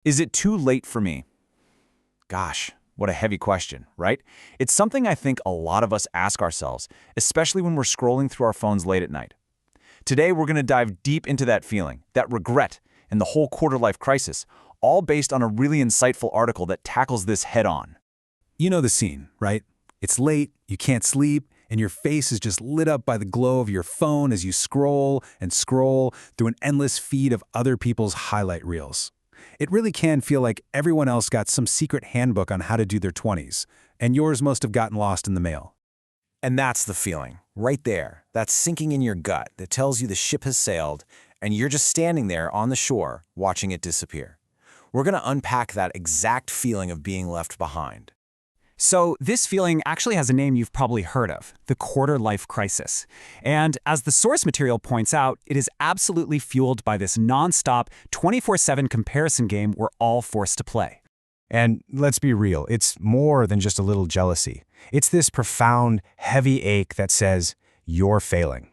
Is it too late for me? Gosh, what a heavy question, right? It's something I think a lot of us ask ourselves, especially when we're scrolling through our phones late at night. Today, we're going to dive deep into that feeling, that regret, and the whole quarter-life crisis, all based on a really insightful article that tackles this head-on. You know the scene, right? It's late, you can't sleep, and your face is just lit up by the glow of your phone as you scroll and scroll through an endless feed of other people's highlight reels. It really can feel like everyone else got some secret handbook on how to do their 20s, and yours must have gotten lost in the mail. And that's the feeling, right there, that's sinking in your gut that tells you the ship has sailed, and you're just standing there on the shore watching it disappear. We're going to unpack that exact feeling of being left behind. So this feeling actually has a name you've probably heard of, the quarter-life crisis. And as the source material points out, it is absolutely fueled by this non-stop, 24/7 comparison game we're all forced to play. And let's be real, it's more than just a little jealousy. It's this profound, heavy ache that says, you're failing.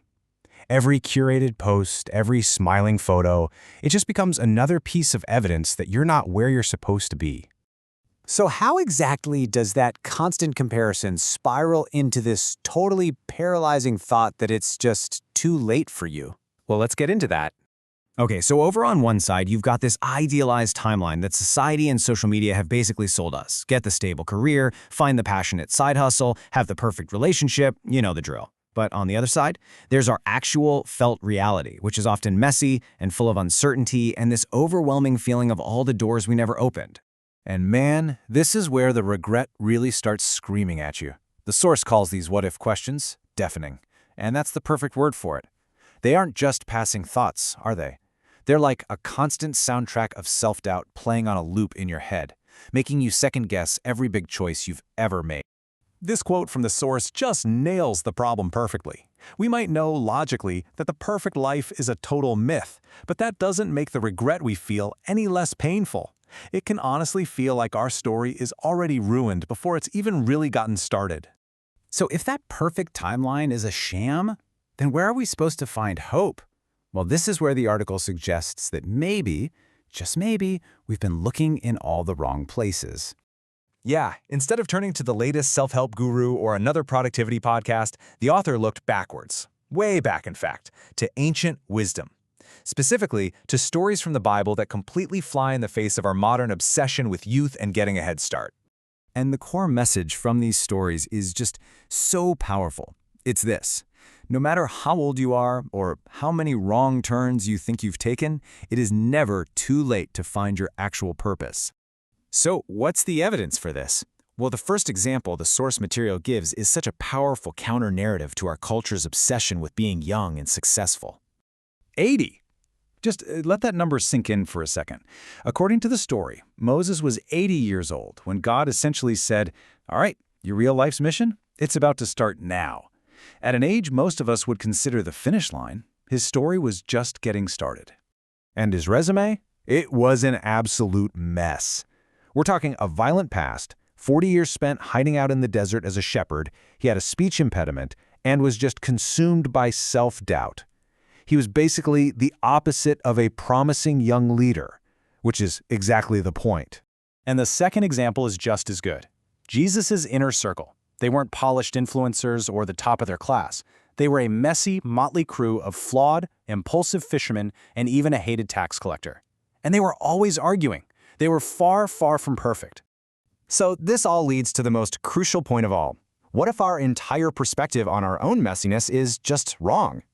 Every curated post, every smiling photo, it just becomes another piece of evidence that you're not where you're supposed to be. So how exactly does that constant comparison spiral into this totally paralyzing thought that it's just too late for you? Well, let's get into that. Okay, so over on one side, you've got this idealized timeline that society and social media have basically sold us. Get the stable career, find the passionate side hustle, have the perfect relationship, you know the drill. But on the other side, there's our actual felt reality, which is often messy and full of uncertainty and this overwhelming feeling of all the doors we never opened. And man, this is where the regret really starts screaming at you. The source calls these what-if questions deafening, and that's the perfect word for it. They aren't just passing thoughts, are they? They're like a constant soundtrack of self-doubt playing on a loop in your head, making you second-guess every big choice you've ever made. This quote from the source just nails the problem perfectly. We might know logically that the perfect life is a total myth, but that doesn't make the regret we feel any less painful. It can honestly feel like our story is already ruined before it's even really gotten started. So if that perfect timeline is a sham, then where are we supposed to find hope? Well, this is where the article suggests that maybe, just maybe, we've been looking in all the wrong places. Yeah, instead of turning to the latest self-help guru or another productivity podcast, the author looked backwards, way back in fact, to ancient wisdom. Specifically, to stories from the Bible that completely fly in the face of our modern obsession with youth and getting a head start. And the core message from these stories is just so powerful. It's this: no matter how old you are or how many wrong turns you think you've taken, it is never too late to find your actual purpose. So what's the evidence for this? Well, the first example the source material gives is such a powerful counter-narrative to our culture's obsession with being young and successful. 80. Just let that number sink in for a second. According to the story, Moses was 80 years old when God essentially said, all right, your real life's mission? It's about to start now. At an age most of us would consider the finish line, his story was just getting started. And his resume? It was an absolute mess. We're talking a violent past, 40 years spent hiding out in the desert as a shepherd, he had a speech impediment, and was just consumed by self-doubt. He was basically the opposite of a promising young leader, which is exactly the point. And the second example is just as good. Jesus' inner circle. They weren't polished influencers or the top of their class. They were a messy, motley crew of flawed, impulsive fishermen and even a hated tax collector. And they were always arguing. They were far, far from perfect. So this all leads to the most crucial point of all. What if our entire perspective on our own messiness is just wrong?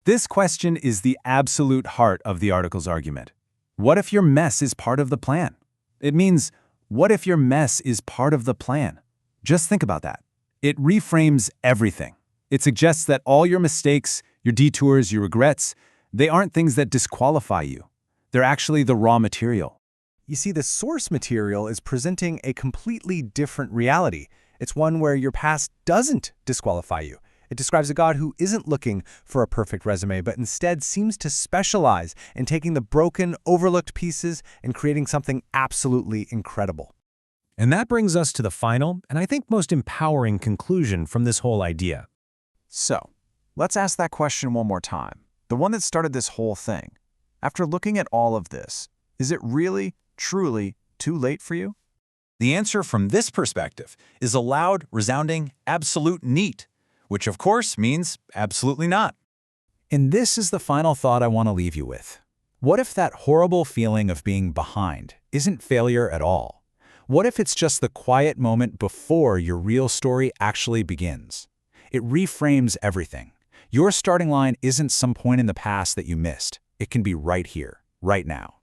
This question is the absolute heart of the article's argument. What if your mess is part of the plan? It means, what if your mess is part of the plan? Just think about that. It reframes everything. It suggests that all your mistakes, your detours, your regrets, they aren't things that disqualify you. They're actually the raw material. You see, the source material is presenting a completely different reality. It's one where your past doesn't disqualify you. It describes a God who isn't looking for a perfect resume, but instead seems to specialize in taking the broken, overlooked pieces and creating something absolutely incredible. And that brings us to the final, and I think most empowering conclusion from this whole idea. So, let's ask that question one more time. The one that started this whole thing. After looking at all of this, is it really, truly too late for you? The answer from this perspective is a loud, resounding, absolute neat, which of course means absolutely not. And this is the final thought I want to leave you with. What if that horrible feeling of being behind isn't failure at all? What if it's just the quiet moment before your real story actually begins? It reframes everything. Your starting line isn't some point in the past that you missed. It can be right here, right now.